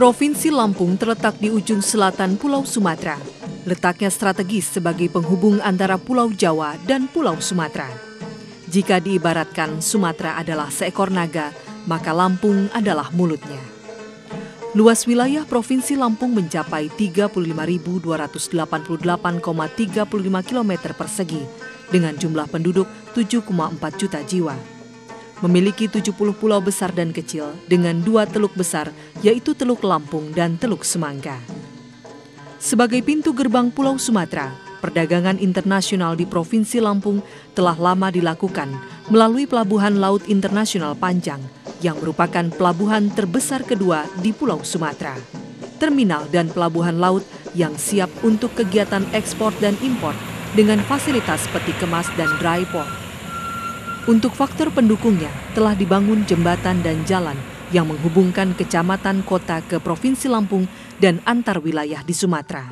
Provinsi Lampung terletak di ujung selatan Pulau Sumatera. Letaknya strategis sebagai penghubung antara Pulau Jawa dan Pulau Sumatera. Jika diibaratkan Sumatera adalah seekor naga, maka Lampung adalah mulutnya. Luas wilayah Provinsi Lampung mencapai 35.288,35 km persegi dengan jumlah penduduk 7,4 juta jiwa. Memiliki 70 pulau besar dan kecil dengan 2 teluk besar, yaitu Teluk Lampung dan Teluk Semangka. Sebagai pintu gerbang Pulau Sumatera, perdagangan internasional di Provinsi Lampung telah lama dilakukan melalui Pelabuhan Laut Internasional Panjang yang merupakan pelabuhan terbesar kedua di Pulau Sumatera. Terminal dan pelabuhan laut yang siap untuk kegiatan ekspor dan impor dengan fasilitas peti kemas dan dry port. Untuk faktor pendukungnya, telah dibangun jembatan dan jalan yang menghubungkan kecamatan kota ke Provinsi Lampung dan antar wilayah di Sumatera.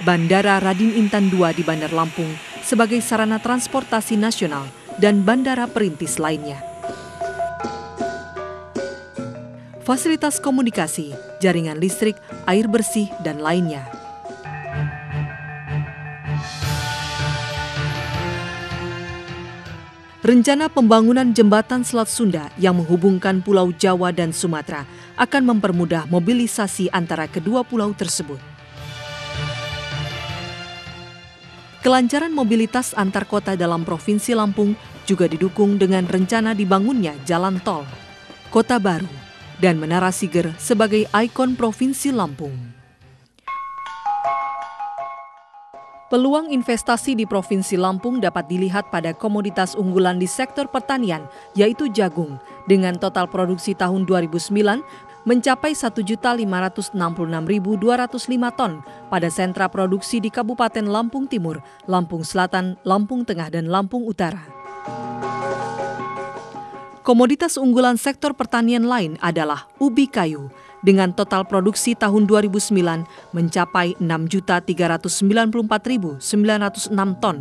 Bandara Radin Intan II di Bandar Lampung sebagai sarana transportasi nasional dan bandara perintis lainnya. Fasilitas komunikasi, jaringan listrik, air bersih, dan lainnya. Rencana pembangunan jembatan Selat Sunda yang menghubungkan Pulau Jawa dan Sumatera akan mempermudah mobilisasi antara kedua pulau tersebut. Kelancaran mobilitas antar kota dalam Provinsi Lampung juga didukung dengan rencana dibangunnya jalan tol, kota baru, dan Menara Siger sebagai ikon Provinsi Lampung. Peluang investasi di Provinsi Lampung dapat dilihat pada komoditas unggulan di sektor pertanian, yaitu jagung, dengan total produksi tahun 2009 mencapai 1.566.205 ton pada sentra produksi di Kabupaten Lampung Timur, Lampung Selatan, Lampung Tengah, dan Lampung Utara. Komoditas unggulan sektor pertanian lain adalah ubi kayu, dengan total produksi tahun 2009 mencapai 6.394.906 ton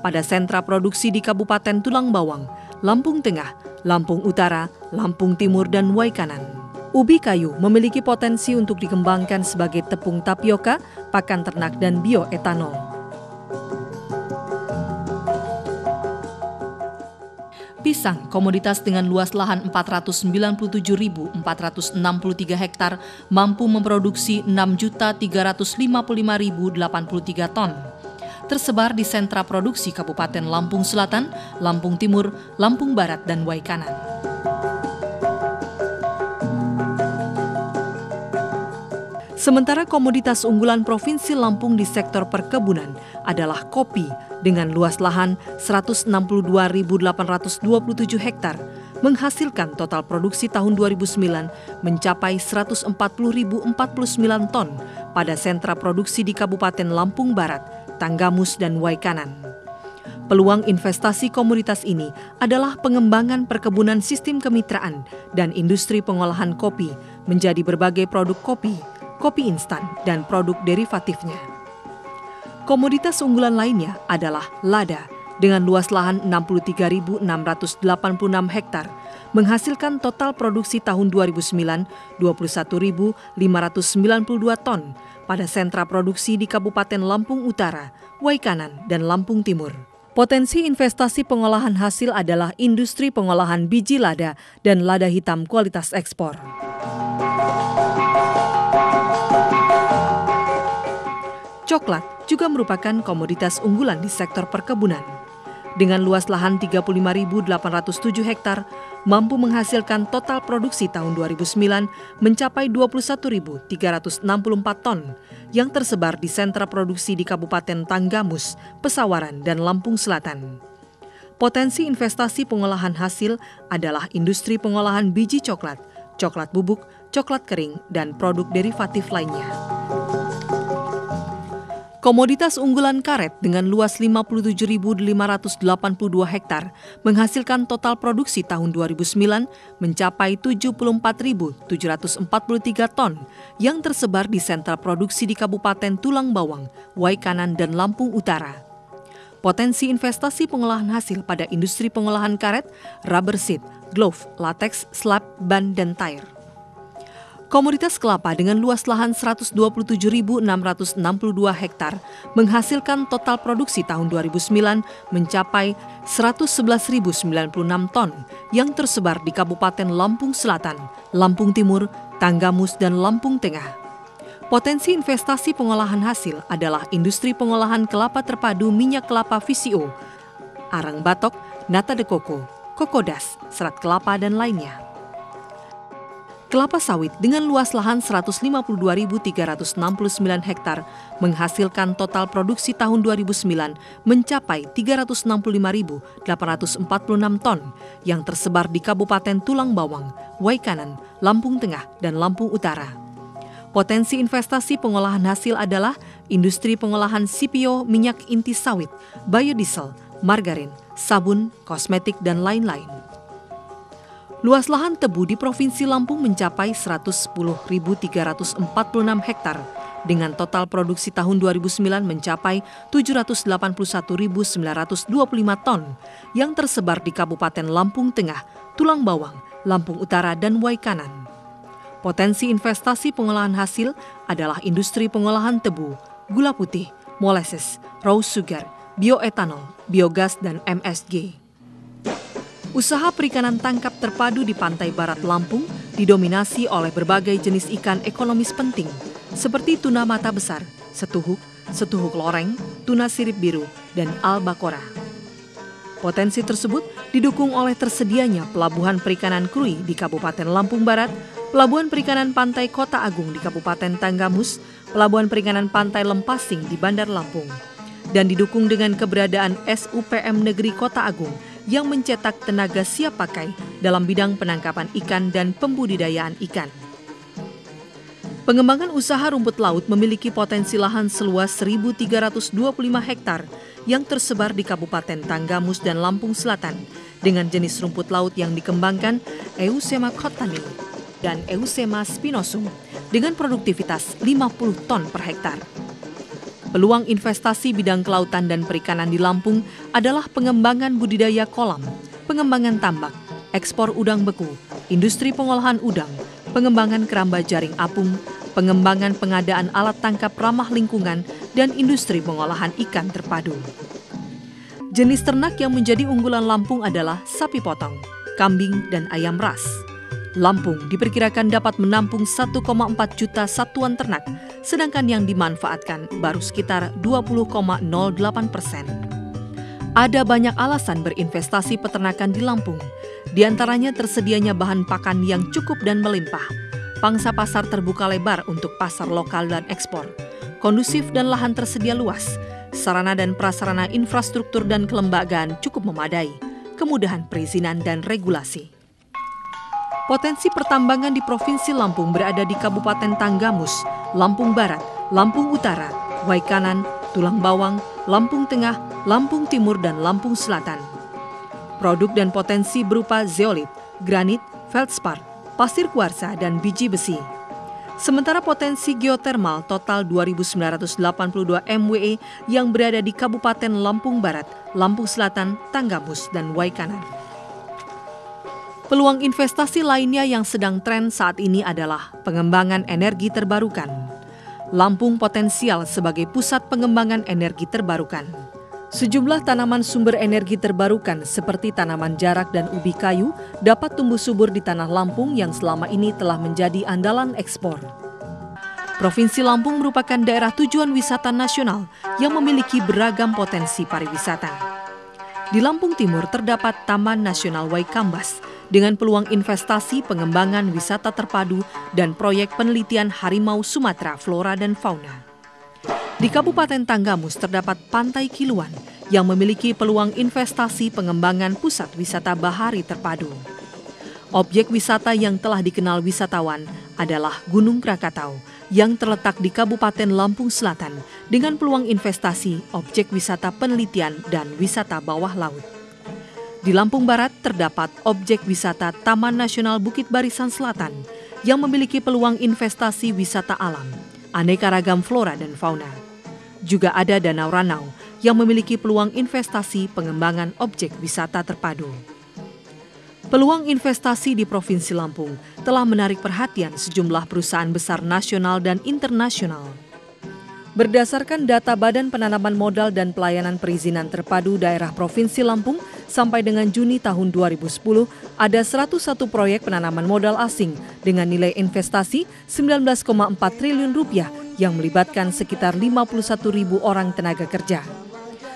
pada sentra produksi di Kabupaten Tulang Bawang, Lampung Tengah, Lampung Utara, Lampung Timur, dan Waikanan. Ubi kayu memiliki potensi untuk dikembangkan sebagai tepung tapioka, pakan ternak, dan bioetanol. Pisang, komoditas dengan luas lahan 497.463 hektar, mampu memproduksi 6.355.083 ton. Tersebar di sentra produksi Kabupaten Lampung Selatan, Lampung Timur, Lampung Barat, dan Waikanan. Sementara komoditas unggulan Provinsi Lampung di sektor perkebunan adalah kopi dengan luas lahan 162.827 hektar, menghasilkan total produksi tahun 2009 mencapai 140.049 ton pada sentra produksi di Kabupaten Lampung Barat, Tanggamus, dan Waikanan. Peluang investasi komoditas ini adalah pengembangan perkebunan sistem kemitraan dan industri pengolahan kopi menjadi berbagai produk kopi, kopi instan, dan produk derivatifnya. Komoditas unggulan lainnya adalah lada dengan luas lahan 63.686 hektar, menghasilkan total produksi tahun 2009 21.592 ton pada sentra produksi di Kabupaten Lampung Utara, Waikanan, dan Lampung Timur. Potensi investasi pengolahan hasil adalah industri pengolahan biji lada dan lada hitam kualitas ekspor. Coklat juga merupakan komoditas unggulan di sektor perkebunan. Dengan luas lahan 35.807 hektar, mampu menghasilkan total produksi tahun 2009 mencapai 21.364 ton yang tersebar di sentra produksi di Kabupaten Tanggamus, Pesawaran, dan Lampung Selatan. Potensi investasi pengolahan hasil adalah industri pengolahan biji coklat, coklat bubuk, coklat kering, dan produk derivatif lainnya. Komoditas unggulan karet dengan luas 57.582 hektar menghasilkan total produksi tahun 2009 mencapai 74.743 ton yang tersebar di sentra produksi di Kabupaten Tulang Bawang, Waikanan, dan Lampung Utara. Potensi investasi pengolahan hasil pada industri pengolahan karet, rubber sheet, glove, latex, slab, ban, dan tire. Komoditas kelapa dengan luas lahan 127.662 hektar menghasilkan total produksi tahun 2009 mencapai 111.096 ton yang tersebar di Kabupaten Lampung Selatan, Lampung Timur, Tanggamus, dan Lampung Tengah. Potensi investasi pengolahan hasil adalah industri pengolahan kelapa terpadu minyak kelapa VCO, arang batok, nata de coco, kokodas, serat kelapa, dan lainnya. Kelapa sawit dengan luas lahan 152.369 hektar menghasilkan total produksi tahun 2009 mencapai 365.846 ton yang tersebar di Kabupaten Tulang Bawang, Waikanan, Lampung Tengah, dan Lampung Utara. Potensi investasi pengolahan hasil adalah industri pengolahan CPO minyak inti sawit, biodiesel, margarin, sabun, kosmetik, dan lain-lain. Luas lahan tebu di Provinsi Lampung mencapai 110.346 hektar dengan total produksi tahun 2009 mencapai 781.925 ton yang tersebar di Kabupaten Lampung Tengah, Tulang Bawang, Lampung Utara, dan Waikanan. Potensi investasi pengolahan hasil adalah industri pengolahan tebu, gula putih, molasses, raw sugar, bioetanol, biogas, dan MSG. Usaha perikanan tangkap terpadu di pantai barat Lampung didominasi oleh berbagai jenis ikan ekonomis penting seperti tuna mata besar, setuhuk, setuhuk loreng, tuna sirip biru, dan albacora. Potensi tersebut didukung oleh tersedianya pelabuhan perikanan Krui di Kabupaten Lampung Barat, pelabuhan perikanan pantai Kota Agung di Kabupaten Tanggamus, pelabuhan perikanan pantai Lempasing di Bandar Lampung, dan didukung dengan keberadaan SUPM Negeri Kota Agung yang mencetak tenaga siap pakai dalam bidang penangkapan ikan dan pembudidayaan ikan. Pengembangan usaha rumput laut memiliki potensi lahan seluas 1.325 hektar yang tersebar di Kabupaten Tanggamus dan Lampung Selatan dengan jenis rumput laut yang dikembangkan Eusema cottani dan Eusema spinosum dengan produktivitas 50 ton per hektar. Peluang investasi bidang kelautan dan perikanan di Lampung adalah pengembangan budidaya kolam, pengembangan tambak, ekspor udang beku, industri pengolahan udang, pengembangan keramba jaring apung, pengembangan pengadaan alat tangkap ramah lingkungan, dan industri pengolahan ikan terpadu. Jenis ternak yang menjadi unggulan Lampung adalah sapi potong, kambing, dan ayam ras. Lampung diperkirakan dapat menampung 1,4 juta satuan ternak, sedangkan yang dimanfaatkan baru sekitar 20,08%. Ada banyak alasan berinvestasi peternakan di Lampung, di antaranya tersedianya bahan pakan yang cukup dan melimpah, pangsa pasar terbuka lebar untuk pasar lokal dan ekspor, kondusif dan lahan tersedia luas, sarana dan prasarana infrastruktur dan kelembagaan cukup memadai, kemudahan perizinan dan regulasi. Potensi pertambangan di Provinsi Lampung berada di Kabupaten Tanggamus, Lampung Barat, Lampung Utara, Waikanan, Tulang Bawang, Lampung Tengah, Lampung Timur, dan Lampung Selatan. Produk dan potensi berupa zeolit, granit, feldspar, pasir kuarsa, dan biji besi. Sementara potensi geotermal total 2.982 MWE yang berada di Kabupaten Lampung Barat, Lampung Selatan, Tanggamus, dan Waikanan. Peluang investasi lainnya yang sedang tren saat ini adalah pengembangan energi terbarukan. Lampung potensial sebagai pusat pengembangan energi terbarukan. Sejumlah tanaman sumber energi terbarukan seperti tanaman jarak dan ubi kayu dapat tumbuh subur di tanah Lampung yang selama ini telah menjadi andalan ekspor. Provinsi Lampung merupakan daerah tujuan wisata nasional yang memiliki beragam potensi pariwisata. Di Lampung Timur terdapat Taman Nasional Waikambas dengan peluang investasi pengembangan wisata terpadu dan proyek penelitian harimau Sumatera flora dan fauna. Di Kabupaten Tanggamus terdapat Pantai Kiluan yang memiliki peluang investasi pengembangan pusat wisata bahari terpadu. Objek wisata yang telah dikenal wisatawan adalah Gunung Krakatau yang terletak di Kabupaten Lampung Selatan dengan peluang investasi objek wisata penelitian dan wisata bawah laut. Di Lampung Barat terdapat objek wisata Taman Nasional Bukit Barisan Selatan yang memiliki peluang investasi wisata alam, aneka ragam flora dan fauna. Juga ada Danau Ranau yang memiliki peluang investasi pengembangan objek wisata terpadu. Peluang investasi di Provinsi Lampung telah menarik perhatian sejumlah perusahaan besar nasional dan internasional. Berdasarkan data Badan Penanaman Modal dan Pelayanan Perizinan Terpadu Daerah Provinsi Lampung, sampai dengan Juni tahun 2010, ada 101 proyek penanaman modal asing dengan nilai investasi 19,4 triliun rupiah yang melibatkan sekitar 51.000 orang tenaga kerja.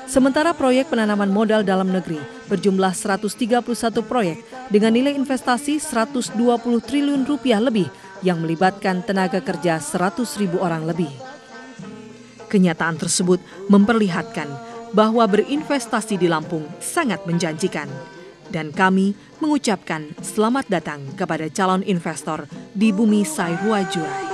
Sementara proyek penanaman modal dalam negeri berjumlah 131 proyek dengan nilai investasi 120 triliun rupiah lebih yang melibatkan tenaga kerja 100.000 orang lebih. Kenyataan tersebut memperlihatkan bahwa berinvestasi di Lampung sangat menjanjikan. Dan kami mengucapkan selamat datang kepada calon investor di Bumi Sai Huajura.